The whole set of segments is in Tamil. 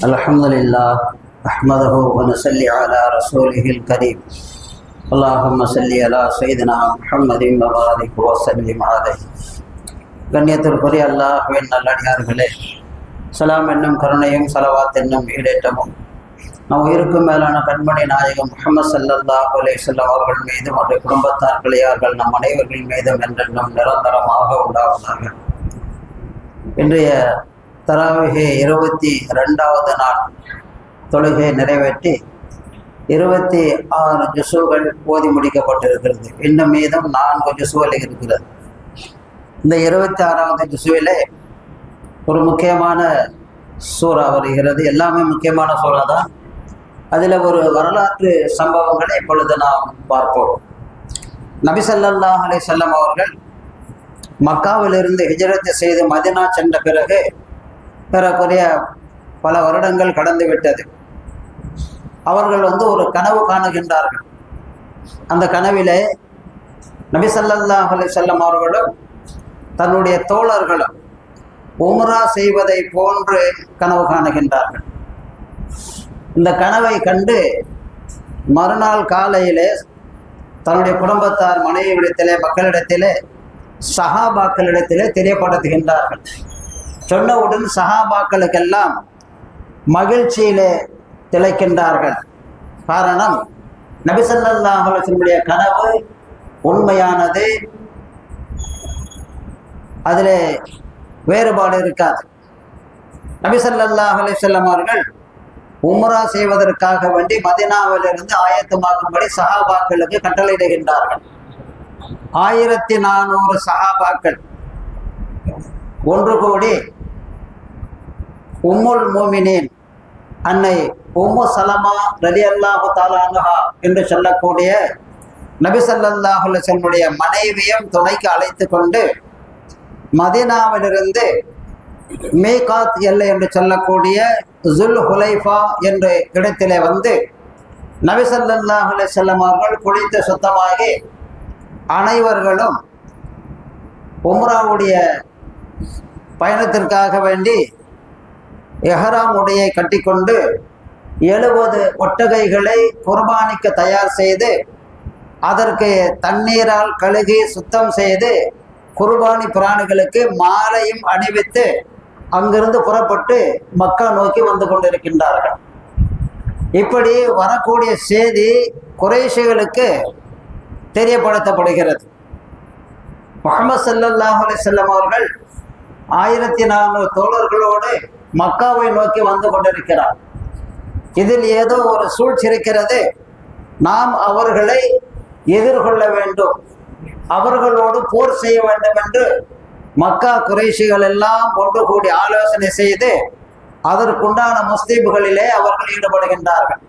الحمد لله نحمده ونصلي على رسوله الكريم اللهم صل على سيدنا محمد وبارك وسلم عليه. கண்ணியத்திற்குரிய அல்லாஹ்வின் நல்லடியார்களே, சலாம் என்னும் கருணையும் சலவாத் என்னும் ஈடேற்றமும் நம் உயிருக்கும் மேலான கண்மணி நாயகம் முஹம்மது ஸல்லல்லாஹு அலைஹி வஸல்லம் அவர்கள் மீதும் அவருடைய குடும்பத்தார் கிளையார்கள் நம் அனைவர்கள் மீதும் என்றென்றும் நிரந்தரமாக உண்டாவதாக. இன்றைய தராவிகை 22வது நாள் தொழுகை நிறைவேற்றி 26 ஜுசுகள் ஓதி முடிக்கப்பட்டிருக்கிறது. இன்னும் மீதம் 4 ஜுசுகள் இருக்கிறது. இந்த 26வது ஜுசுவிலே ஒரு முக்கியமான சூறா வருகிறது. எல்லாமே முக்கியமான சூறா தான். அதில் ஒரு வரலாற்று சம்பவங்களை இப்பொழுது நாம் பார்ப்போம். நபி ஸல்லல்லாஹு அலைஹி வஸல்லம் அவர்கள் மக்காவிலிருந்து ஹிஜ்ரத் செய்து மதீனா சென்ற பிறகு ஏறக்குறைய பல வருடங்கள் கடந்து விட்டது. அவர்கள் ஒரு கனவு காணுகின்றார்கள். அந்த கனவிலே நபி ஸல்லல்லாஹு அலைஹி வஸல்லம் அவர்களும் தன்னுடைய தோழர்களும் உம்ரா செய்வதை போன்று கனவு காணுகின்றார்கள். இந்த கனவை கண்டு மறுநாள் காலையிலே தன்னுடைய குடும்பத்தார் மனைவியிடத்திலே மக்களிடத்திலே சஹாபாக்களிடத்திலே தெரியப்படுத்துகின்றார்கள். சொன்னவுடன் சஹாபாக்களுக்கெல்லாம் மகிழ்ச்சியிலே திளைக்கின்றார்கள். காரணம், நபி ஸல்லல்லாஹு அலைஹி வஸல்லம் கனவு உண்மையானது, அதில் வேறுபாடு இருக்காது. நபி ஸல்லல்லாஹு அலைஹி வஸல்லம் அவர்கள் உம்ரா செய்வதற்காக வேண்டி மதீனாவிலிருந்து ஆயத்தமாகும்படி சஹாபாக்களுக்கு கட்டளையிடுகின்றார்கள். 1400 சஹாபாக்கள் ஒன்று கூடி உம்முல் மோமினின் அன்னை உம்மு சலமா ரலியல்லாஹு தஆலா அன்ஹா என்று சொல்லக்கூடிய நபி ஸல்லல்லாஹு அலைஹி வஸல்லம் மனைவியும் துணைக்கு அழைத்து கொண்டு மதீனாவிலிருந்து மீகாத் எல்லை என்று சொல்லக்கூடிய ஜுல் ஹுலைஃபா என்ற இடத்திலே வந்து நபி ஸல்லல்லாஹு அலைஹி வஸல்லம் அவர்கள் குளித்து சுத்தமாகி அனைவர்களும் உம்ராவுடைய பயணத்திற்காக வேண்டி எஹ்ராம் உடையை கட்டிக்கொண்டு 70 ஒட்டகைகளை குர்பானிக்க தயார் செய்து அதற்கு தண்ணீரால் கழுகி சுத்தம் செய்து குர்பானி பிராணிகளுக்கு மாலையும் அணிவித்து அங்கிருந்து புறப்பட்டு மக்கா நோக்கி வந்து கொண்டிருக்கின்றார்கள். இப்படி வரக்கூடிய செய்தி குறைஷிகளுக்கு தெரியப்படுத்தப்படுகிறது. முஹம்மது ஸல்லல்லாஹு அலைஹி வஸல்லம் அவர்கள் 1400 தோழர்களோடு மக்காவை நோக்கி வந்து கொண்டிருக்கிறார். இதில் ஏதோ ஒரு சூழ்ச்சி இருக்கிறது. நாம் அவர்களை எதிர்கொள்ள வேண்டும், அவர்களோடு போர் செய்ய வேண்டும் என்று மக்கா குறைஷிகள் எல்லாம் ஒன்று கூடி ஆலோசனை செய்து அதற்குண்டான முஸ்தீபுகளிலே அவர்கள் ஈடுபடுகின்றார்கள்.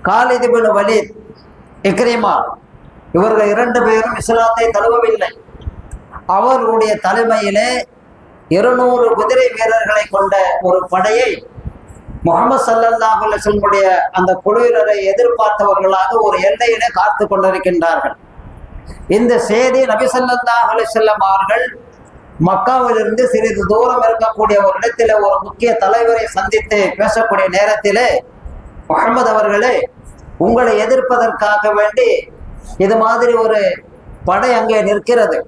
காலித் இப்னு வலீத், இக்ரிமா, இவர்கள் 2 பேரும் இஸ்லாத்தை தழுவவில்லை. அவர்களுடைய தலைமையிலே 200 குதிரை வீரர்களை கொண்ட ஒரு படையை முஹம்மது ஸல்லல்லாஹு அலைஹி வஸல்லம் அந்த குழுவினரை எதிர்பார்த்தவர்களாக ஒரு எல்லையிலே காத்து கொண்டிருக்கின்றார்கள். இந்த செய்தி நபி ஸல்லல்லாஹு அலைஹி வஸல்லம் அவர்கள் மக்காவிலிருந்து சிறிது தூரம் இருக்கக்கூடிய ஒரு இடத்திலே ஒரு முக்கிய தலைவரை சந்தித்து பேசக்கூடிய நேரத்திலே, முஹம்மது அவர்களே, உங்களை எதிர்ப்பதற்காக வேண்டி இது மாதிரி ஒரு படை அங்கே நிற்கிறது.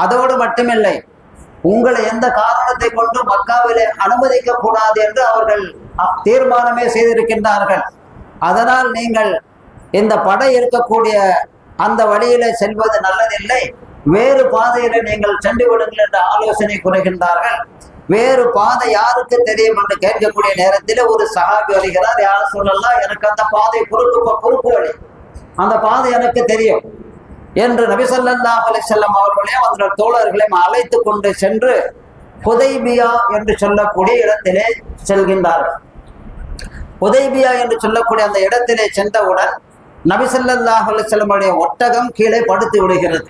அதோடு மட்டுமில்லை, உங்களை எந்த காரணத்தை கொண்டு மக்காவிலே அனுமதிக்க கூடாது என்று அவர்கள் தீர்மானமே செய்திருக்கின்றார்கள். அதனால் நீங்கள் இந்த படை இருக்கக்கூடிய அந்த வழியில செல்வது நல்லதில்லை, வேறு பாதையில நீங்கள் சென்று விடுங்கள் என்று ஆலோசனை கூறுகின்றார்கள். வேறு பாதை யாருக்கு தெரியும் என்று கேட்கக்கூடிய நேரத்தில் ஒரு சஹாபி வருகிறார். யார் சொல்லலாம், எனக்கு அந்த பாதை குறுக்கு வழி, அந்த பாதை எனக்கு தெரியும் என்று நபி ஸல்லல்லாஹு அலைஹி வஸல்லம் அவர்களையும் அவர்கள் தோழர்களையும் அழைத்து கொண்டு சென்று ஹுதைபியா என்று சொல்லக்கூடிய இடத்திலே செல்கின்றார்கள். ஹுதைபியா என்று சொல்லக்கூடிய அந்த இடத்திலே சென்றவுடன் நபி ஸல்லல்லாஹு அலைஹி வஸல்லம் ஒட்டகம் கீழே படுத்து விடுகிறது.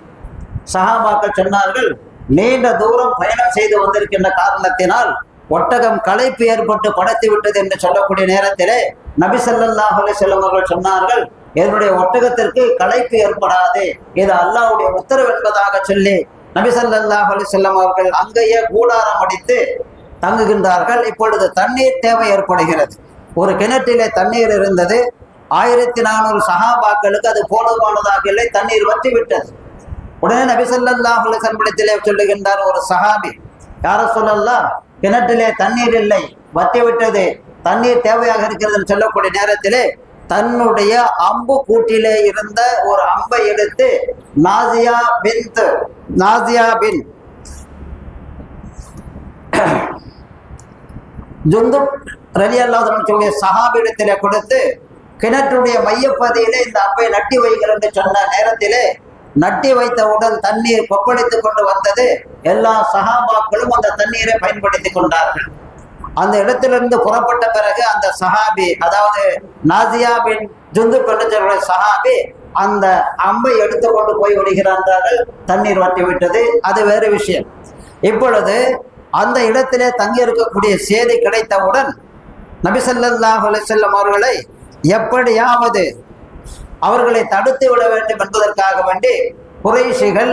சஹாபாக்கள் சொன்னார்கள், நீண்ட தூரம் பயணம் செய்து வந்திருக்கின்ற காரணத்தினால் ஒட்டகம் களைப்பு ஏற்பட்டு படுத்து விட்டது என்று சொல்லக்கூடிய நேரத்திலே நபி ஸல்லல்லாஹு அலைஹி வஸல்லம் அவர்கள் சொன்னார்கள், என்னுடைய ஒட்டகத்திற்கு களைப்பு ஏற்படாது, இது அல்லாஹ்வுடைய உத்தரவு என்பதாக சொல்லி நபி ஸல்லல்லாஹு அலைஹி வஸல்லம் அவர்கள் அங்கேயே கூடாரம் அடித்து தங்குகின்றார்கள். இப்பொழுது தண்ணீர் தேவை ஏற்படுகிறது. ஒரு கிணற்றிலே தண்ணீர் இருந்தது. 1400 சஹாபாக்களுக்கு அது போதுமானதாக இல்லை, தண்ணீர் வற்றி விட்டது. உடனே நபி ஸல்லல்லாஹு அலைஹி வஸல்லம் சொல்லுகின்றார் ஒரு சஹாபி, யார சொல்லலாம், கிணற்றிலே தண்ணீர் இல்லை, வற்றி விட்டது, தண்ணீர் தேவையாக இருக்கிறதுன்னு சொல்லக்கூடிய நேரத்திலே தன்னுடைய அம்பு கூட்டிலே இருந்த ஒரு அம்பை எடுத்து நாசியா பின் ஜுந்துப் ரலியல்லாஹு அன்ஹு சஹாபியிடத்திலே கொடுத்து கிணற்றுடைய மையப்பகுதியிலே இந்த அம்பை நட்டி வைங்கள் என்று சொன்ன நேரத்திலே நட்டி வைத்தவுடன் தண்ணீர் கொப்பளித்துக் கொண்டு வந்தது. எல்லா சஹாபாக்களும் அந்த தண்ணீரை பயன்படுத்தி கொண்டார்கள். அந்த இடத்திலிருந்து புறப்பட்ட பிறகு அந்த சஹாபி, அதாவது நாசியா பின் ஜுந்துப் என்று சொல்ற சஹாபி, அந்த அம்பை எடுத்துக்கொண்டு போய் விடுகிறார்கள். தண்ணீர் வற்றி விட்டது, அது வேறு விஷயம். இப்பொழுது அந்த இடத்திலே தங்கி இருக்கக்கூடிய செய்தி கிடைத்தவுடன் நபி ஸல்லல்லாஹு அலைஹி வஸல்லம் அவர்களை எப்படியாவது அவர்களை தடுத்து விட வேண்டும் என்பதற்காக வேண்டி குறைஷிகள்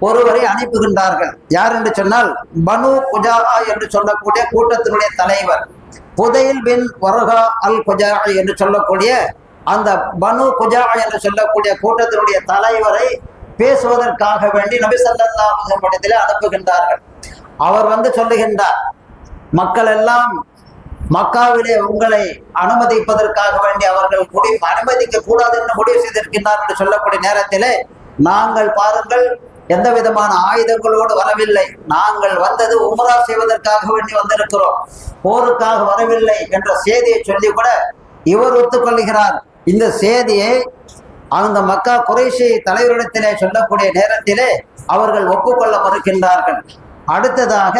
ஒருவரை அனுப்புகின்றார்கள். யார் என்று சொன்னால் பனு குஜாஆ என்று சொல்லக்கூடிய கூட்டத்தினுடைய தலைவர் புதைல் பின் வர்கா அல் குஜாஆ என்று சொல்லக்கூடிய அந்த பனு குஜாஆ என்று சொல்லக்கூடிய கூட்டத்தினுடைய தலைவரை பேசுவதற்காக வேண்டி நபி ஸல்லல்லாஹு அலைஹி வஸல்லம் இடத்திலே அனுப்புகின்றார்கள். அவர் வந்து சொல்லுகின்றார், மக்கள் எல்லாம் மக்காவிலே உங்களை அனுமதிப்பதற்காக வேண்டி அவர்கள் அனுமதிக்க கூடாது என்று முடிவு செய்திருக்கின்றார் என்று சொல்லக்கூடிய நேரத்திலே, நாங்கள் பாருங்கள் எந்த விதமான ஆயுதங்களோடு வரவில்லை, நாங்கள் வந்தது உம்ரா செய்வதற்காக வேண்டி வந்திருக்கிறோம், போருக்காக வரவில்லை என்ற செய்தியை சொல்லி கூட இவர் ஒத்துக்கொள்கிறார். இந்த செய்தியை அந்த மக்கா குறைஷி தலைவரிடத்திலே சொல்லக்கூடிய நேரத்திலே அவர்கள் ஒப்புக்கொள்ள மறுக்கின்றார்கள். அடுத்ததாக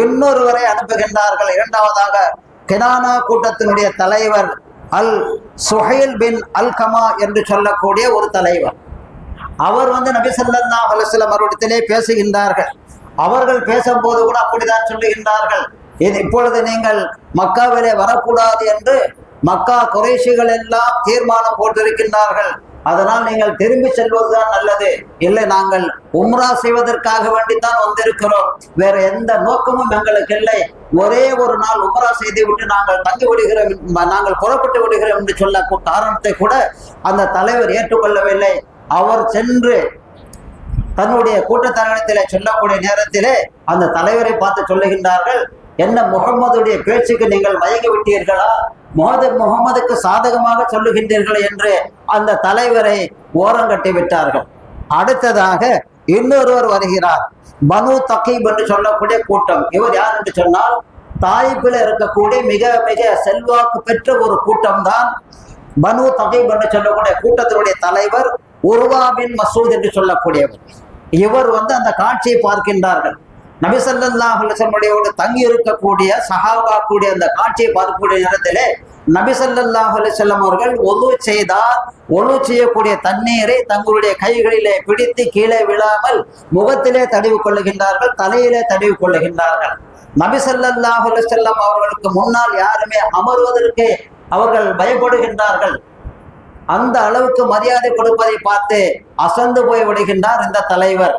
இன்னொருவரை அனுப்புகின்றார்கள். இரண்டாவதாக கினானா கூட்டத்தினுடைய தலைவர் அல் சுஹைல் பின் அல் கமா என்று சொல்லக்கூடிய ஒரு தலைவர். அவர் வந்து நபி ஸல்லல்லாஹு அலைஹி வஸல்லம் அவரிடத்திலே பேசுகின்றார்கள். அவர்கள் பேசும்போது கூட அப்படிதான் சொல்லுகின்றார்கள், இப்பொழுது நீங்கள் மக்காவிலே வரக்கூடாது என்று மக்கா குறைஷிகள் எல்லாம் தீர்மானம் போட்டிருக்கின்றார்கள், அதனால் நீங்கள் திரும்பி செல்வதுதான் நல்லது. இல்லை, நாங்கள் உம்ரா செய்வதற்காக வேண்டித்தான் வந்திருக்கிறோம், வேற எந்த நோக்கமும் எங்களுக்கு இல்லை, ஒரே ஒரு நாள் உம்ரா செய்து விட்டு நாங்கள் தங்கி விடுகிறோம், நாங்கள் புறப்பட்டு விடுகிறோம் என்று சொல்ல காரணத்தை கூட அந்த தலைவர் ஏற்றுக்கொள்ளவில்லை. அவர் சென்று தன்னுடைய கூட்டத்தரங்கத்திலே சொல்லக்கூடிய நேரத்திலே அந்த தலைவரை பார்த்து சொல்லுகின்றார்கள், என்ன முகம்மதுடைய பேச்சுக்கு நீங்கள் மயங்கி விட்டீர்களா, முகமதுக்கு சாதகமாக சொல்லுகின்றீர்கள் என்று அந்த தலைவரை ஓரங்கட்டி விட்டார்கள். அடுத்ததாக இன்னொருவர் வருகிறார், பனு தகீப் என்று சொல்லக்கூடிய கூட்டம். இவர் யார் என்று சொன்னால் தாயிப்பில் இருக்கக்கூடிய மிக மிக செல்வாக்கு பெற்ற ஒரு கூட்டம் தான் பனு தகீப் என்று சொல்லக்கூடிய கூட்டத்தினுடைய தலைவர் உர்வா பின் மசூத் என்று சொல்லக்கூடியவர். இவர் வந்து அந்த காட்சியை பார்க்கின்றார்கள். நபி ஸல்லல்லாஹு அலைஹி வஸல்லம் தங்கி இருக்கக்கூடிய சஹாபா கூடிய அந்த காட்சியை பார்க்கக்கூடிய நேரத்திலே நபி ஸல்லல்லாஹு அலைஹி வஸல்லம் அவர்கள் ஒது செய்தால் ஒது செய்யக்கூடிய தண்ணீரை தங்களுடைய கைகளிலே பிடித்து கீழே விழாமல் முகத்திலே தடவி கொள்ளுகின்றார்கள், தலையிலே தடவி கொள்ளுகின்றார்கள். நபி ஸல்லல்லாஹு அலைஹி வஸல்லம் அவர்களுக்கு முன்னால் யாருமே அமர்வதற்கு அவர்கள் பயப்படுகின்றார்கள். அந்த அளவுக்கு மரியாதை கொடுப்பதை பார்த்து அசந்து போய் விடுகின்றார் இந்த தலைவர்.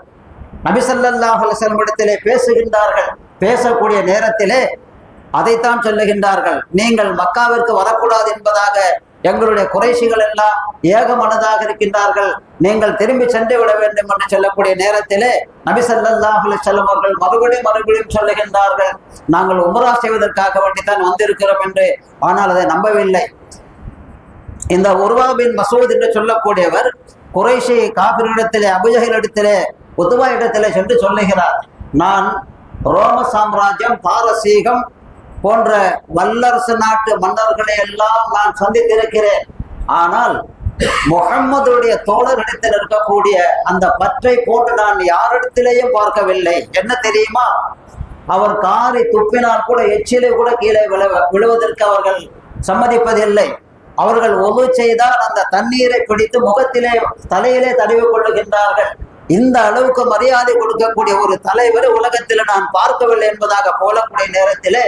நபி ஸல்லல்லாஹு அலைஹி வஸல்லம் இடத்திலே பேசுகின்றார்கள். பேசக்கூடிய நேரத்திலே அதைத்தான் சொல்லுகின்றார்கள், நீங்கள் மக்காவிற்கு வரக்கூடாது என்பதாக எங்களுடைய குறைஷிகள் எல்லாம் ஏகமனதாக இருக்கின்றார்கள், நீங்கள் திரும்பி சென்று விட வேண்டும் என்று சொல்லக்கூடிய நேரத்திலே நபி ஸல்லல்லாஹு அலைஹி வஸல்லம் அவர்கள் மறுபடியும் சொல்லுகின்றார்கள், நாங்கள் உம்ரா செய்வதற்காக வேண்டித்தான் வந்திருக்கிறோம் என்று. ஆனால் அதை நம்பவில்லை. இந்த உர்வா பின் மசூத் என்று சொல்லக்கூடியவர் குறைஷி காபிரிடத்திலே அபூஜஹல் இடத்திலே உத்பா இடத்திலே சென்று சொல்லுகிறார், நான் ரோம சாம்ராஜ்யம் பாரசீகம் போன்ற வல்லரசு நாட்டு மன்னர்களை எல்லாம் நான் சந்தித்திருக்கிறேன், ஆனால் முகம்மதுடைய தோழரிடத்தில் இருக்கக்கூடிய அந்த பற்றை போன்று நான் யாரிடத்திலேயும் பார்க்கவில்லை. என்ன தெரியுமா, அவர் காரி துப்பினால் கூட எச்சிலே கூட கீழே விழுவதற்கு அவர்கள் சம்மதிப்பதில்லை. அவர்கள் ஒது செய்தால் அந்த தண்ணீரை பிடித்து முகத்திலே தலையிலே தடவி கொள்ளுகின்றார்கள். இந்த அளவுக்கு மரியாதை கொடுக்கக்கூடிய ஒரு தலைவர் உலகத்தில் நான் பார்க்கவில்லை என்பதாக போலக்கூடிய நேரத்திலே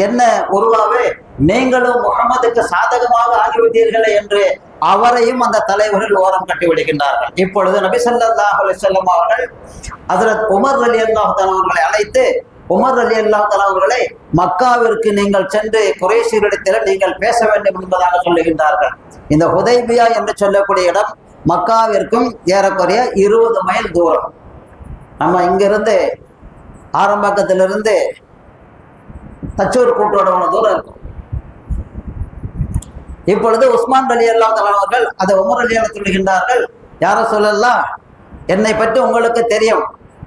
என்ன உருவாவே நீங்களும் முகமதுக்கு சாதகமாக ஆகிவிட்டீர்களே என்று அவரையும் அந்த தலைவர்கள் ஓரம் கட்டி விடுகின்றார்கள். இப்பொழுது நபி ஸல்லல்லாஹு அலைஹி வஸல்லம் அவர்கள் ஹஜ்ரத் உமர் ரலியல்லாஹு தஆலா அவர்களை அழைத்து உமர் ரலியல்லாஹு தஆலா அவர்களை மக்காவிற்கு நீங்கள் சென்று குறைஷிகளிடத்தில் நீங்கள் பேச வேண்டும் என்பதாக சொல்லுகின்றார்கள். இந்த ஹுதைபியா என்று சொல்லக்கூடிய இடம் மக்காவிற்கும் ஏறக்குறைய 20 மைல் தூரம். நம்ம இங்கிருந்து ஆரம்பக்கத்திலிருந்து தச்சூர் கூட்டோட தூரம் இருக்கும். இப்பொழுது உஸ்மான் ரலியல்லாஹு தஆலா அவர்கள் அதை உமர் ரலியல்லாஹு சொல்லுகின்றார்கள், யார சொல்லலாம், என்னை பற்றி உங்களுக்கு தெரியும்.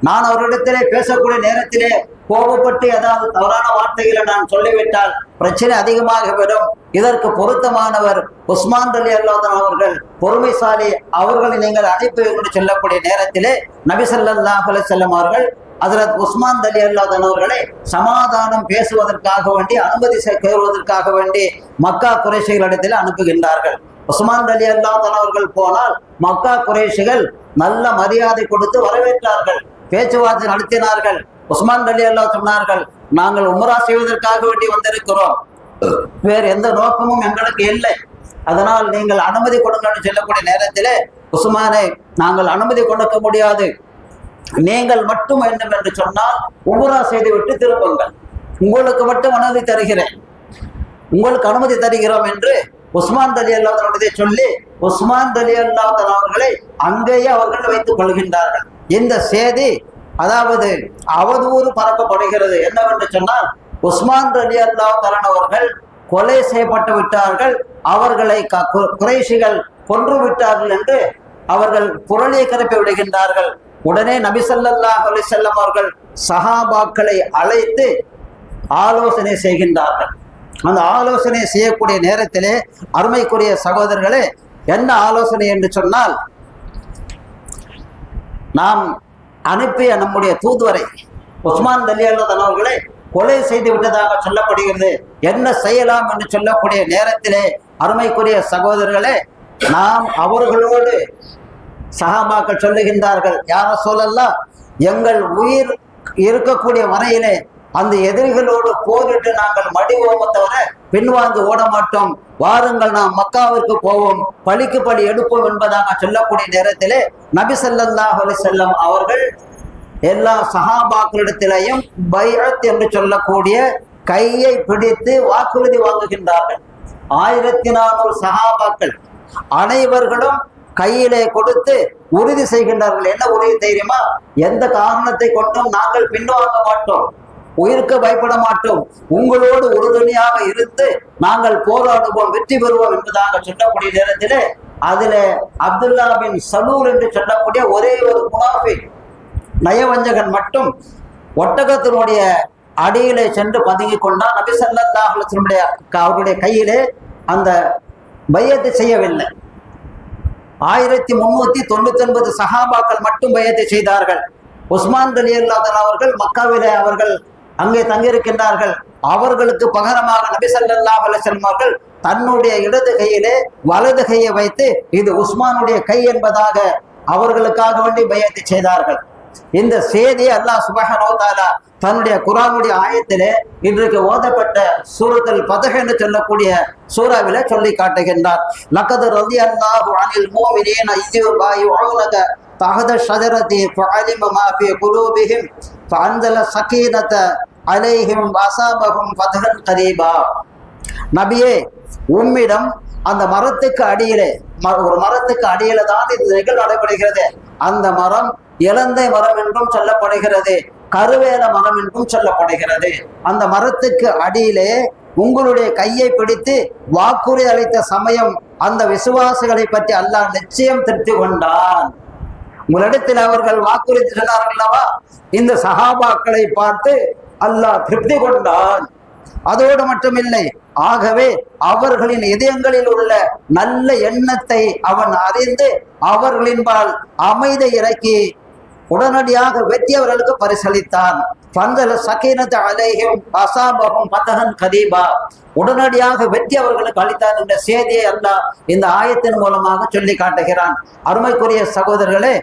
நான் அவரிடத்திலே பேசக்கூடிய நேரத்திலே கோபப்பட்டு ஏதாவது தவறான வார்த்தைகளை நான் சொல்லிவிட்டால் பிரச்சனை அதிகமாக வரும். இதற்கு பொருத்தமானவர் உஸ்மான் ரலியல்லாஹு தஆலா அவர்கள், பொறுமைசாலி, அவர்களை நீங்கள் அனுப்பி என்று சொல்லக்கூடிய நேரத்திலே நபி ஸல்லல்லாஹு அலைஹி வஸல்லம் அவர்கள் ஹஜ்ரத் உஸ்மான் ரலியல்லாஹு தஆலா அவர்களை சமாதானம் பேசுவதற்காக வேண்டி, அனுமதி கேட்பதற்காக வேண்டி மக்கா குறைஷிகளிடத்தில் அனுப்புகின்றார்கள். உஸ்மான் ரலியல்லாஹு தஆலா அவர்கள் போனால் மக்கா குறைஷிகள் நல்ல மரியாதை கொடுத்து வரவேற்றார்கள், பேச்சுவார்த்தை நடத்தினார்கள். உஸ்மான் ரலியல்லாஹு சொன்னார்கள், நாங்கள் உம்ரா செய்வதற்காக வேண்டி வந்திருக்கிறோம், வேறு எந்த நோக்கமும் எங்களுக்கு இல்லை, அதனால் நீங்கள் அனுமதி கொடுங்கன்னு சொல்லக்கூடிய நேரத்திலே உஸ்மானை, நாங்கள் அனுமதி கொடுக்க முடியாது, நீங்கள் மட்டும் வேண்டும் என்று சொன்னால் உம்ரா செய்து விட்டு திரும்புங்கள், உங்களுக்கு மட்டும் அனுமதி தருகிறேன், உங்களுக்கு அனுமதி தருகிறோம் என்று உஸ்மான் ரலியல்லாஹு தஆலா சொல்லி உஸ்மான் ரலியல்லாஹு தஆலா அவர்களை அங்கேயே அவர்கள் வைத்துக் கொள்கின்றார்கள். இந்த செய்தி அதாவது அவதூறு பரப்பப்படுகிறது. என்னவென்று சொன்னால் உஸ்மான் ரலியல்லாஹு தஆலா அவர்கள் கொலை செய்யப்பட்டு விட்டார்கள், அவர்களை குறைஷிகள் கொன்று விட்டார்கள் என்று அவர்கள் புரளியை கிளப்பி விடுகின்றார்கள். உடனே நபி ஸல்லல்லாஹு அலைஹி வஸல்லம் அவர்கள் சஹாபாக்களை அழைத்து ஆலோசனை செய்கின்றார்கள். அந்த ஆலோசனை செய்யக்கூடிய நேரத்திலே அருமைக்குரிய சகோதரர்களே, என்ன ஆலோசனை என்று சொன்னால், நாம் அனுப்பிய நம்முடைய தூதுவரை உஸ்மான் ரலியல்லாஹு தஆலா அவர்களை கொலை செய்து விட்டதாக சொல்லப்படுகிறது, என்ன செய்யலாம் என்று சொல்லக்கூடிய நேரத்திலே அருமைக்குரிய சகோதரர்களே, நாம் அவர்களோடு சஹாபாக்கள் சொல்லுகின்றார்கள், யார சொல்லலாம், எங்கள் உயிர் இருக்கக்கூடிய வரையிலே அந்த எதிரிகளோடு போரிட்டு நாங்கள் மடிவோமே தவிர பின்வாங்கி ஓட மாட்டோம், வாருங்கள் நாம் மக்காவிற்கு போவோம், பழிக்கு பழி எடுப்போம் என்பதாக சொல்லக்கூடிய நேரத்திலே நபி ஸல்லல்லாஹு அலைஹி வஸல்லம் அவர்கள் எல்லா சஹாபாக்களிடத்திலேயும் பைஅத் என்று சொல்லக்கூடிய கையை பிடித்து வாக்குறுதி வாங்குகின்றார்கள். 1400 சஹாபாக்கள் அனைவர்களும் கையிலே கொடுத்து உறுதி செய்கின்றார்கள். என்ன உறுதி தெரியுமா? எந்த காரணத்தை கொண்டும் நாங்கள் பின்வாங்க மாட்டோம், உயிருக்கு பயப்பட மாட்டோம், உங்களோடு உறுதுணையாக இருந்து நாங்கள் போராடுவோம், வெற்றி பெறுவோம் என்பதாக சொல்லக்கூடிய நேரத்திலே அதிலே அப்துல்லா பின் சலூல் என்று சொல்லக்கூடிய ஒரே ஒரு முனாஃபிக் நயவஞ்சகன் மட்டும் ஒட்டகத்தினுடைய அடியிலே சென்று பதுங்கி கொண்டான். நபி ஸல்லல்லாஹு அலைஹி வஸல்லம் அவருடைய கையிலே அந்த பையத்தை செய்யவில்லை. 1399 சஹாபாக்கள் மட்டும் பையத்தை செய்தார்கள். உஸ்மான் ரலியல்லாஹு தஆலா அவர்கள் மக்காவிலே அவர்கள் அங்கே தங்கியிருக்கின்றார்கள். அவர்களுக்கு பகரமாக நபி ஸல்லல்லாஹு அலைஹி வஸல்லம் அவர்கள் தன்னுடைய இடது கையிலே வலது கையை வைத்து இது உஸ்மானுடைய கை என்பதாக அவர்களுக்காக வேண்டி பையத்தை செய்தார்கள். இந்த செய்தி அல்லாஹ் சுப்ஹானஹு வ தஆலா தன்னுடைய குர்ஆனுடைய ஆயத்திலே இன்றைக்கு ஓதப்பட்ட சூரத்துல் ஃபத்ஹ் என்று சொல்லக்கூடிய சூறாவிலே சொல்லி காட்டுகின்றார். லக்கத் ரலியல்லாஹு அனில் முஃமினீன இஸ் யுபாயிஊனக தஹத ஷஜரதி ஃபஅலிம மா ஃபீ குலூபிஹிம் ஃபஅன்ஸல ஸகீனத அலைஹிம் வஸாபஹும் ஃபத்ஹன் கரீபா. நபியே, உம்மிடம் அந்த மரத்துக்கு அடியிலே, ஒரு மரத்துக்கு அடியில தான் இந்த நிகழ்வு நடைபெறுகிறது. அந்த மரம் இலந்தை மரம் என்றும் சொல்லப்படுகிறது, கருவேல மரம் என்றும் சொல்லப்படுகிறது. அந்த மரத்துக்கு அடியிலே உங்களுடைய கையை பிடித்து வாக்குறுதி அளித்த சமயம் அந்த விசுவாசிகளை பற்றி அல்லாஹ் நிச்சயம் திருப்தி கொண்டான். உங்களிடத்தில் அவர்கள் வாக்குறுதி சொன்னார்கள் அல்லவா, இந்த சஹாபாக்களை பார்த்து அல்லாஹ் திருப்தி கொண்டான். அதோடு மட்டுமில்லை, ஆகவே அவர்களின் இதயங்களில் உள்ள நல்ல எண்ணத்தை அவன் அறிந்து அவர்களின்பால் அமைதி இறக்கி உடனடியாக வெற்றி அவர்களுக்கு பரிசளித்தான். உடனடியாக வெற்றி அவர்களுக்கு அளித்தார் என்ற செய்தியை அல்லாஹ் இந்த ஆயத்தின் மூலமாக சொல்லி காட்டுகிறான். அருமைக்குரிய சகோதரர்களே,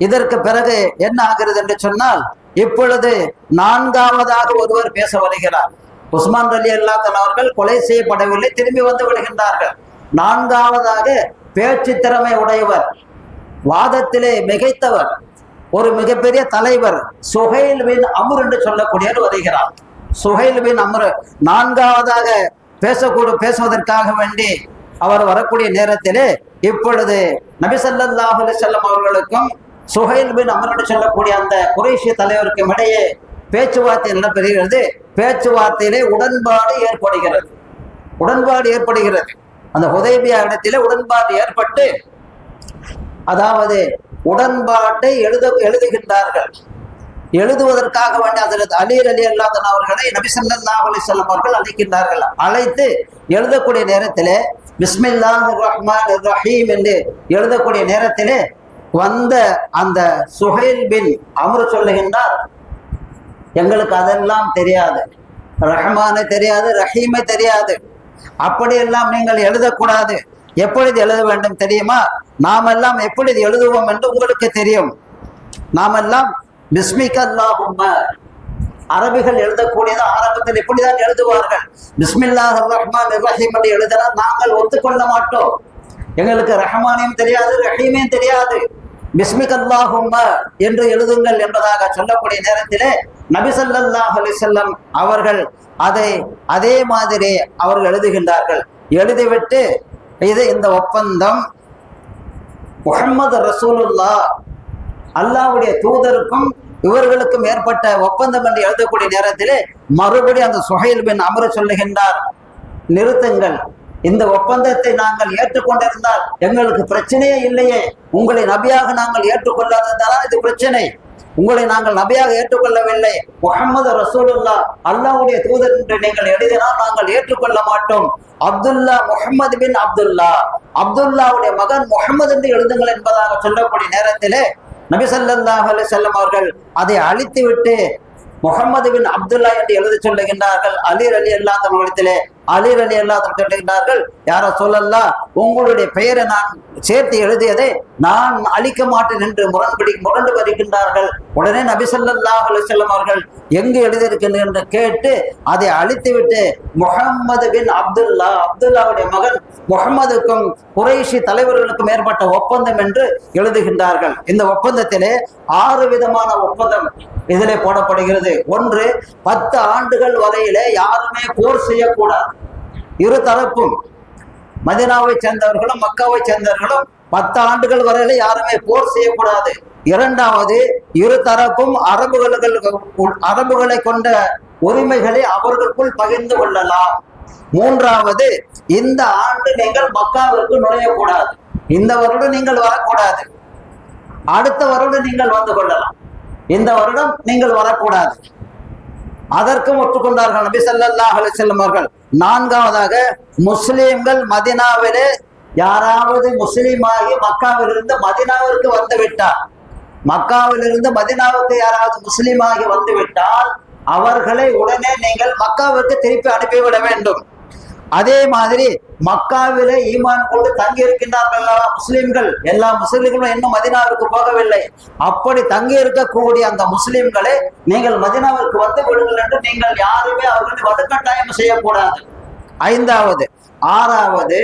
இதற்கு பிறகு என்ன ஆகிறது என்று சொன்னால், இப்பொழுது 4வதாக ஒருவர் பேச வருகிறார். உஸ்மான் ரலியல்லாஹு தஆலா அவர்கள் கொலை செய்யப்படவில்லை, திரும்பி வந்து விடுகின்றார்கள். 4வதாக பேச்சு திறமை உடையவர், வாதத்திலே மிகைத்தவர், ஒரு மிகப்பெரிய தலைவர் சுஹைல் பின் அம்ர் என்று சொல்லக்கூடியவர் வருகிறார். சுஹைல் பின் அம்ர் நான்காவதாக பேசுவதற்காக வேண்டி அவர் வரக்கூடிய நேரத்திலே இப்பொழுது நபி ஸல்லல்லாஹு அலைஹி வஸல்லம் அவர்களுக்கும் சுஹைல் பின் அம்ர் என்று சொல்லக்கூடிய அந்த குறைஷி தலைவருக்கும் இடையே பேச்சுவார்த்தை நடைபெறுகிறது. பேச்சுவார்த்தையிலே உடன்பாடு ஏற்படுகிறது. அந்த ஹுதைபியா இடத்திலே உடன்பாடு ஏற்பட்டு, அதாவது உடன்பாட்டை எழுதுகின்றார்கள். எழுதுவதற்காக வேண்டி ஹஜ்ரத் அலி ரலியல்லாஹு அன்ஹு அவர்களை நபி ஸல்லல்லாஹு அலைஹி வஸல்லம் அவர்கள் அழைக்கின்றார்கள். அழைத்து எழுதக்கூடிய நேரத்திலே பிஸ்மில்லாஹிர் ரஹ்மானிர் ரஹீம் என்று எழுதக்கூடிய நேரத்திலே வந்த அந்த சுஹைல் பின் அம்ர் சொல்லுகின்றார், எங்களுக்கு அதெல்லாம் தெரியாது, ரஹ்மானை தெரியாது, ரஹீமை தெரியாது, அப்படியெல்லாம் நீங்கள் எழுதக்கூடாது. எப்பொழுது எழுத வேண்டும் தெரியுமா? நாமெல்லாம் எப்பொழுது எழுதுவோம் என்று உங்களுக்கு தெரியும். நாமெல்லாம் பிஸ்மிக அல்லாஹும்ம, அரபிகள் எழுதக்கூடியது ஆரம்பத்தில் இப்படிதான் எழுதுவார்கள். பிஸ்மில்லாஹிர் ரஹ்மானிர் ரஹீம் என்று எழுதினால் நாங்கள் ஒத்துக்கொள்ள மாட்டோம். எங்களுக்கு ரஹ்மானையும் தெரியாது, ரஹீமையும் தெரியாது, பிஸ்மிக அல்லாஹும்ம என்று எழுதுங்கள் என்பதாக சொல்லக்கூடிய நேரத்திலே நபி ஸல்லல்லாஹு அலைஹி வஸல்லம் அவர்கள் அதே மாதிரி அவர்கள் எழுதுகின்றார்கள். எழுதிவிட்டு இந்த ஒப்பந்தம் முஹம்மது ரசூலுல்லாஹ் அல்லாஹ்வுடைய தூதருக்கும் இவர்களுக்கும் ஏற்பட்ட ஒப்பந்தம் என்று எழுதக்கூடிய நேரத்திலே மறுபடியும் அந்த சுஹைல் பின் அம்ர் சொல்லுகின்றார், நிறுத்துங்கள், இந்த ஒப்பந்தத்தை நாங்கள் ஏற்றுக்கொண்டிருந்தால் எங்களுக்கு பிரச்சனையே இல்லையே. உங்களை நபியாக நாங்கள் ஏற்றுக்கொள்ளாததால் இது பிரச்சனை. உங்களை நாங்கள் நபியாக ஏற்றுக்கொள்ளவில்லை, முஹம்மது ரசூலுல்லாஹ் அல்லாஹ்வுடைய தூதர் என்று நீங்கள் எழுதினால் நாங்கள் ஏற்றுக்கொள்ள மாட்டோம். அப்துல்லா முஹம்மது பின் அப்துல்லாவுடைய மகன் முஹம்மது என்று எழுதுங்கள் என்பதாக சொல்லக்கூடிய நேரத்திலே நபி ஸல்லல்லாஹு அலைஹி வஸல்லம் அவர்கள் அதை அழித்து விட்டு முஹம்மது பின் அப்துல்லா என்று எழுதி சொல்லுகின்றார்கள். அலி ரலியல்லாஹு அன்ஹு இடத்திலே அலி ரலியல்லாஹு அன்ஹு சொல்லுகின்றார்கள், யார சொல்லல்லா, உங்களுடைய பெயரை நான் சேர்த்து எழுதியதை நான் அழிக்க மாட்டேன் என்று முரண்டு வருகின்றார்கள். உடனே நபி ஸல்லல்லாஹு அலைஹி வஸல்லம் அவர்கள் எங்கு எழுதியிருக்கின்றனர் என்று கேட்டு அதை அழித்துவிட்டு முஹம்மது பின் அப்துல்லாவுடைய மகன் முஹம்மதுக்கும் குறைஷி தலைவர்களுக்கும் ஏற்பட்ட ஒப்பந்தம் என்று எழுதுகின்றார்கள். இந்த ஒப்பந்தத்திலே 6 விதமான ஒப்பந்தம் இதிலே போடப்படுகிறது. ஒன்று, 10 ஆண்டுகள் வரையிலே யாருமே போர் செய்யக்கூடாது. இரு தரப்பும், மதீனாவை சேர்ந்தவர்களும் மக்காவை சேர்ந்தவர்களும் 10 ஆண்டுகள் வரையில யாருமே போர் செய்யக்கூடாது. இரண்டாவது, இரு தரப்பும் அரபுகளை கொண்ட உரிமைகளை அவர்களுக்குள் பகிர்ந்து கொள்ளலாம். மூன்றாவது, இந்த ஆண்டு நீங்கள் மக்காவிற்கு நுழையக்கூடாது, இந்த வருடம் நீங்கள் வரக்கூடாது, அடுத்த வருடம் நீங்கள் வந்து கொள்ளலாம், இந்த வருடம் நீங்கள் வரக்கூடாது. அதற்கும் ஒத்துக்கொண்டார்கள் நபி ஸல்லல்லாஹு அலைஹி வஸல்லம் அவர்கள். நான்காவதாக, முஸ்லிம்கள் மதீனாவிலே யாராவது முஸ்லிமாகி மக்காவிலிருந்து மதீனாவிற்கு வந்து விட்டார், மக்காவிலிருந்து மதீனாவுக்கு யாராவது முஸ்லிமாகி வந்து விட்டால் அவர்களை உடனே நீங்கள் மக்காவிற்கு திருப்பி அனுப்பிவிட வேண்டும். அதே மாதிரி மக்காவிலே ஈமான் கொண்டு தங்கி இருக்கின்றார்கள் முஸ்லிம்கள், எல்லா முஸ்லிம்களும் இன்னும் மதீனாவிற்கு போகவில்லை. அப்படி தங்கி இருக்கக்கூடிய அந்த முஸ்லிம்களை நீங்கள் மதீனாவிற்கு வந்து விடுங்கள் என்று நீங்கள் யாருமே அவர்களை வலுக்கட்டாயம் செய்யக்கூடாது. ஐந்தாவது. ஆறாவது,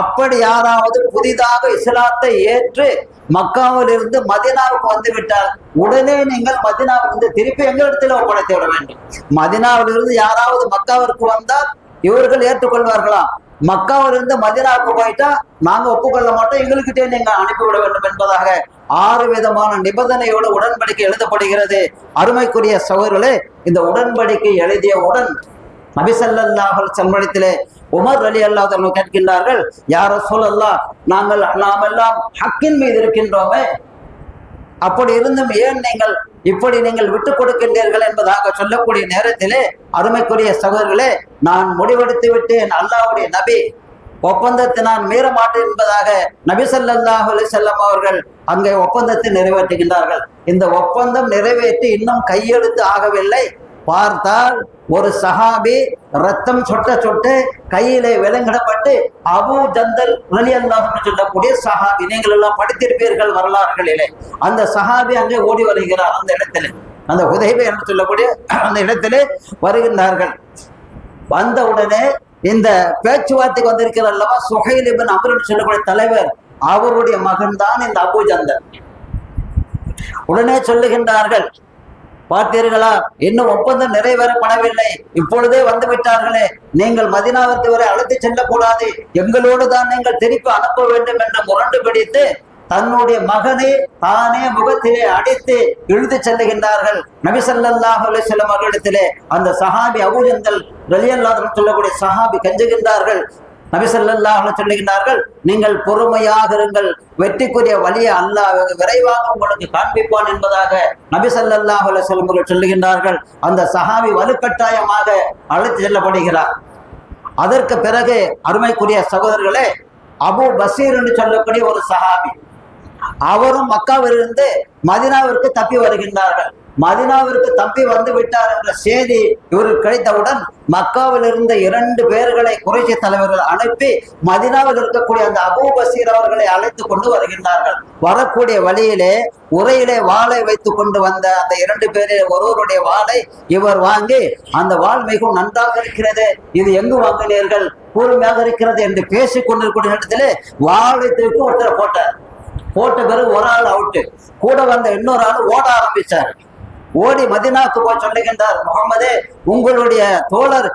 அப்படி யாராவது புதிதாக இஸ்லாத்தை ஏற்று மக்காவில் இருந்து மதீனாவுக்கு வந்து விட்டால் உடனே நீங்கள் மதீனாவிலிருந்து திருப்பி எங்களிடத்தில் ஒப்படைத்து விட வேண்டும். மதீனாவிலிருந்து யாராவது மக்காவிற்கு வந்தால் இவர்கள் ஏற்றுக்கொள்வார்களா? மக்காவிலிருந்து மதீனாவுக்கு போயிட்டா நாங்க ஒப்புக்கொள்ள மாட்டோம், எங்களுக்கிட்டே நீங்க அனுப்பிவிட வேண்டும் என்பதாக 6 விதமான நிபந்தனையோடு உடன்படிக்கை எழுதப்படுகிறது. அருமைக்குரிய சகோதரர்களே, இந்த உடன்படிக்கை எழுதியவுடன் நபி ஸல்லல்லாஹு அலைஹி வஸல்லம் உமர் ரலியல்லாஹு அன்ஹு கேட்கின்றார்கள், யா ரசூலல்லாஹ், நாமெல்லாம் ஹக்கின் மீது இருக்கின்றோமே, அப்படி இருந்தும் ஏன் நீங்கள் விட்டுக் கொடுக்கின்றீர்கள் என்பதாக சொல்லக்கூடிய நேரத்திலே அருமைக்குரிய சகோதரர்களே, நான் முடிவெடுத்து விட்டேன், அல்லாஹ்வுடைய நபி ஒப்பந்தத்தை நான் மீற மாட்டேன் என்பதாக நபி ஸல்லல்லாஹு அலைஹி வஸல்லம் அவர்கள் அங்கே ஒப்பந்தத்தை நிறைவேற்றுகின்றார்கள். இந்த ஒப்பந்தம் நிறைவேற்றி இன்னும் கையெழுத்து ஆகவில்லை. பார்த்தால் ஒரு சஹாபி ரத்தம் சொட்ட கையிலே விலங்கிடப்பட்டு அபூ ஜந்தல் ரலியல்லாஹு அன்ஹு சொல்லக்கூடிய சஹாபி, நீங்கள் எல்லாம் படித்திருப்பீர்கள் வரலாறுகளிலே, அந்த சஹாபி அங்கே ஓடி வருகிறார். அந்த இடத்துல, அந்த ஹுதைபியா என்று சொல்லக்கூடிய அந்த இடத்திலே வருகின்றார்கள். வந்த உடனே இந்த பேச்சுவார்த்தைக்கு வந்திருக்கிறார் அல்லவா சுஹைல் இப்னு அம்ர் என்று சொல்லக்கூடிய தலைவர், அவருடைய மகன் தான் இந்த அபூ ஜந்தல். உடனே சொல்லுகின்றார்கள், பார்த்தீர்களா, இன்னும் ஒப்பந்தம் நிறைவேறப்படவில்லை, இப்பொழுதே வந்து விட்டார்களே, நீங்கள் மதீனாவிற்கு வரை அழைத்து செல்லக்கூடாது, எங்களோடு தான் நீங்கள் திருப்பி அனுப்ப வேண்டும் என்று முரண்டு பிடித்து தன்னுடைய மகனை தானே முகத்திலே அடித்து இழுத்து செல்லுகின்றார்கள். நபி ஸல்லல்லாஹு அலைஹி வஸல்லம் அவர்களிடத்திலே அந்த சஹாபி அபூ ஜந்தல் ரலியல்லாஹு அன்ஹு சொல்லக்கூடிய சஹாபி கெஞ்சுகின்றார்கள். நபி ஸல்லல்லாஹு அலைஹி வஸல்லம் சொல்லுகின்றார்கள், நீங்கள் பொறுமையாக இருங்கள், வெற்றிக்குரிய வழியை அல்லாஹ் விரைவாக உங்களுக்கு காண்பிப்பான் என்பதாக நபி ஸல்லல்லாஹு அலைஹி வஸல்லம் அவர்கள் சொல்லுகின்றார்கள். அந்த சஹாபி வலுக்கட்டாயமாக அழைத்து செல்லப்படுகிறார். அதற்கு பிறகு அருமைக்குரிய சகோதரர்களே, அபு பசீர் என்று சொல்லக்கூடிய ஒரு சஹாபி, அவரும் மக்காவிலிருந்து மதீனாவிற்கு தப்பி வருகின்றார்கள். மதீனாவிற்கு தப்பி வந்து விட்டார் என்ற செய்தி இவருக்கு கிடைத்தவுடன் மக்காவில் இருந்த 2 பேர்களை குறைஷி தலைவர்கள் அனுப்பி மதீனாவில் இருக்கக்கூடிய அந்த அபூ பசீர் அவர்களை அழைத்து கொண்டு வருகின்றார்கள். வரக்கூடிய வழியிலே உரையிலே வாளை வைத்து கொண்டு வந்த அந்த 2 பேரில் ஒருவருடைய வாளை இவர் வாங்கி, அந்த வாள் மிகவும் நன்றாக இருக்கிறது, இது எங்கு வாங்கினீர்கள், கூர்மையாக இருக்கிறது என்று பேசிக் கொண்டிருக்கூடிய இடத்திலே வாளை தூக்கி ஒருத்தரை போட்ட பிறகு ஒரு ஆள் அவுட்டு. கூட வந்த இன்னொரு ஆள் ஓட ஆரம்பிச்சார். ஓடி மதீனாவுக்கு போய் சொல்லுகின்றார், முகமதே, உங்களுடைய தோழர்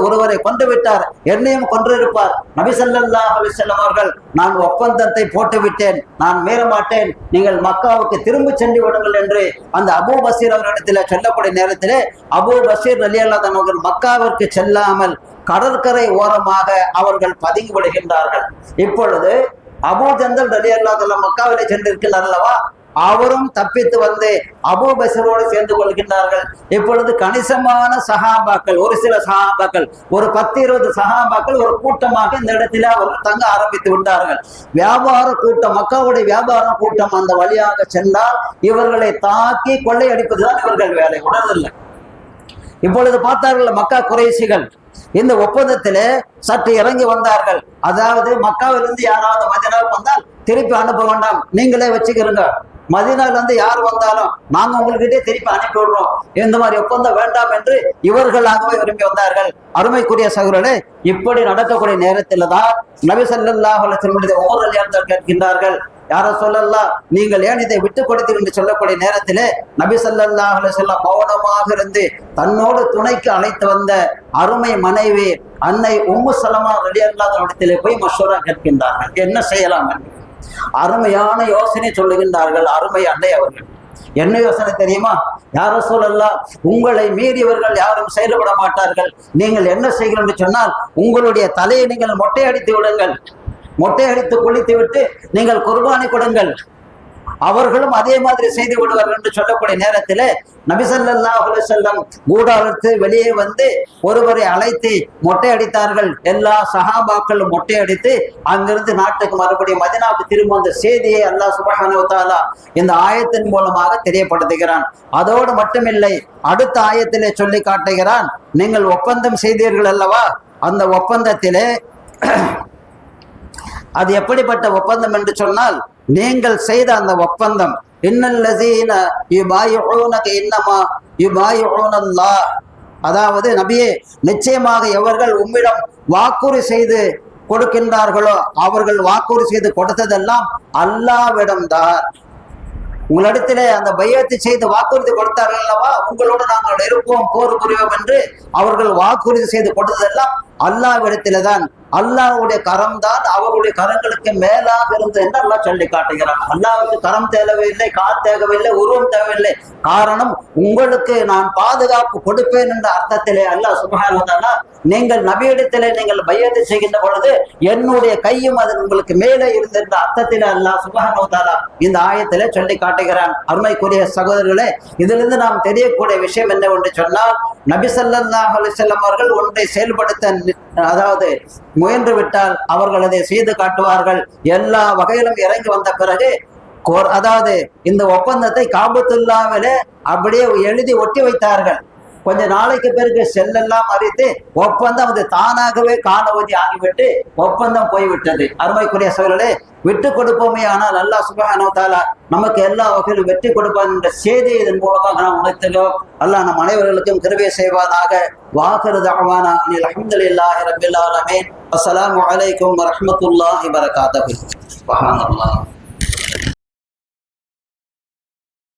ஒருவரை கொண்டு விட்டார், என்னையும் கொன்றிருப்பார். நபி ஸல்லல்லாஹு அலைஹி வஸல்லம் அவர்கள், நான் ஒப்பந்தத்தை போட்டு விட்டேன், நான் மீற மாட்டேன், நீங்கள் மக்காவுக்கு திரும்பி சென்று விடுங்கள் என்று அந்த அபூ பசீர் அவர்களிடத்தில் சொல்லக்கூடிய நேரத்திலே அபூ பசீர் ரலியல்லாஹு அன்ஹு அவர்கள் மக்காவிற்கு செல்லாமல் கடற்கரை ஓரமாக அவர்கள் பதுங்கி விடுகின்றார்கள். இப்பொழுது அபூ ஜந்தல் ரலியல்லாஹு அன்ஹு மக்காவிலே சென்றிருக்கிறார் அல்லவா, அவரும் தப்பித்து வந்து அபூ பஸீரோடு சேர்ந்து கொள்கின்றார்கள். இப்பொழுது கணிசமான சஹாபாக்கள், ஒரு சில சஹாபாக்கள், ஒரு 10-20 சஹாபாக்கள் ஒரு கூட்டமாக இந்த இடத்துல அவர்கள் தங்க ஆரம்பித்து விட்டார்கள். வியாபார கூட்டம், மக்காவுடைய வியாபார கூட்டம் அந்த வழியாக சென்றால் இவர்களை தாக்கி கொள்ளையடிப்பதுதான் இவர்கள் வேலை, உணர்தில்லை. இப்பொழுது பார்த்தார்கள் மக்கா குறைஷிகள் இந்த ஒப்பந்தத்திலே சற்று இறங்கி வந்தார்கள். அதாவது மக்காவிலிருந்து யாராவது மதீனாவுக்கு வந்தால் திருப்பி அனுப்ப வேண்டாம், நீங்களே வச்சுக்கிறீங்க, மதீனால இருந்து யார் வந்தாலும் நாங்க உங்ககிட்டே திருப்பி அனுப்பி விடுறோம், இந்த மாதிரி ஒப்பந்தம் வேண்டாம் என்று இவர்களாகவே விரும்பி வந்தார்கள். அருமைக்குரிய சகோதரர்களே, இப்படி நடக்கக்கூடிய நேரத்தில் தான் நபி ஸல்லல்லாஹு அலைஹி வஸல்லம் உமர் ரலியல்லாஹு அன்ஹு கேட்கின்றார்கள், யார சொல்லலாம், நீங்கள் ஏன் இதை விட்டு கொடுத்தீர்கள் என்று சொல்லக்கூடிய நேரத்திலே நபி ஸல்லல்லாஹு அலைஹி வஸல்லம் மௌனமாக இருந்து தன்னோடு துணைக்கு அழைத்து வந்த அருமை மனைவி அன்னை உம்மு சலமா ரலியல்லாஹு அன்ஹா இடத்திலே போய் மஷூரா கேட்கின்றார்கள், என்ன செய்யலாம் என்று. அருமையான யோசனை சொல்லுகின்றார்கள் அருமை அன்னை அவர்கள். என்ன யோசனை தெரியுமா? யார சொல்லலாம், உங்களை மீறியவர்கள் யாரும் செயல்பட மாட்டார்கள், நீங்கள் என்ன செய்கிறீர்கள் என்று சொன்னால் உங்களுடைய தலையை நீங்கள் மொட்டையடித்து விடுங்கள், மொட்டையடித்து குளித்து விட்டு நீங்கள் குர்பானி கொடுங்கள், அவர்களும் அதே மாதிரி செய்து விடுவார்கள் என்று சொல்லக்கூடிய நேரத்தில் நபி ஸல்லல்லாஹு அலைஹி வஸல்லம் கூடாரத்து வெளியே வந்து ஒருவரை அழைத்து மொட்டை அடித்தார்கள். எல்லா சஹாபாக்களும் மொட்டை அடித்து அங்கிருந்து நாட்டுக்கு மறுபடியும் மதீனாவுக்கு திரும்ப அந்த செய்தியை அல்லாஹ் சுப்ஹானஹு வ தஆலா இந்த ஆயத்தின் மூலமாக தெரியப்படுத்துகிறான். அதோடு மட்டுமில்லை, அடுத்த ஆயத்திலே சொல்லி காட்டுகிறான், நீங்கள் ஒப்பந்தம் செய்தீர்கள் அல்லவா, அந்த ஒப்பந்தத்திலே அது எப்படிப்பட்ட ஒப்பந்தம் என்று சொன்னால், நீங்கள் செய்த அந்த ஒப்பந்தம், இன்னல்லதீன யுபாயிஊனக இன்னமா யுபாயிஊனல்லாஹ், அதாவது நபியே, நிச்சயமாக எவர்கள் உம்மிடம் வாக்குறுதி செய்து கொடுக்கின்றார்களோ அவர்கள் வாக்குறுதி செய்து கொடுத்ததெல்லாம் அல்லாஹ்விடம்தான். உங்களிடத்திலே அந்த பையத்தை செய்து வாக்குறுதி கொடுத்தார்கள் அல்லவா, உங்களோடு நாங்கள் இருப்போம், போர் புரிவோம் என்று அவர்கள் வாக்குறுதி செய்து கொடுத்ததெல்லாம் அல்லாஹ்விடத்திலே தான். அல்லாஹ்வுடைய கரம் தான் அவருடைய கரங்களுக்கு மேலாக இருந்தது என்று அல்லாஹ் சொல்லி காட்டுகிறான். அல்லாஹ்வுக்கு கரம் தேவையில்லை, கால் தேவையில்லை, உருவம் தேவையில்லை. காரணம், உங்களுக்கு நான் பாதுகாப்பு கொடுப்பேன் என்ற அர்த்தத்திலே அல்லாஹ் சுப்ஹானஹு வ தஆலா, நீங்கள் நபியிடத்திலே நீங்கள் பையத்தை செய்கின்ற பொழுது என்னுடைய கையும் அது உங்களுக்கு மேலே இருந்த அர்த்தத்திலே அல்லாஹ் சுப்ஹானஹு வ தஆலா இந்த ஆயத்திலே சொல்லி காட்டுகிறான். அருமைக்குரிய சகோதரர்களே, இதிலிருந்து நாம் தெரியக்கூடிய விஷயம் என்னவென்று சொன்னால், நபி ஸல்லல்லாஹு அலைஹி வஸல்லம் அவர்கள் ஒன்றை செயல்படுத்த அதாவது முயன்று விட்டால் அவர்கள் அதை செய்து காட்டுவார்கள். எல்லா வகையிலும் இறங்கி வந்த பிறகு அதாவது இந்த ஒப்பந்தத்தை காபத்துல்லாவிலே அப்படியே எழுதி ஒட்டி வைத்தார்கள். கொஞ்ச நாளைக்கு பிறகு செல்லெல்லாம் அறித்து ஒப்பந்தம் அது தானாகவே காணவதி ஆகிவிட்டு ஒப்பந்தம் போய்விட்டது. அருமைக்குரிய சகோதரர்களே, விட்டு கொடுப்போமே ஆனால் அல்லாஹ் சுப்ஹானஹு வ தஆலா நமக்கு எல்லா வகையிலும் வெற்றி கொடுப்பான் என்ற செய்தி இதன் மூலமாக நாம் உணர்த்துகிறோம். அல்லாஹ் நம் அனைவர்களுக்கும் கிருபை செய்வானாக. வாஹிரு தஅவானா அனில் ஹம்துலில்லாஹி ரப்பில் ஆலமீன். அஸ்ஸலாமு அலைக்கும் வரஹ்மத்துல்லாஹி வபரகாத்துஹு. சுப்ஹானல்லாஹ்.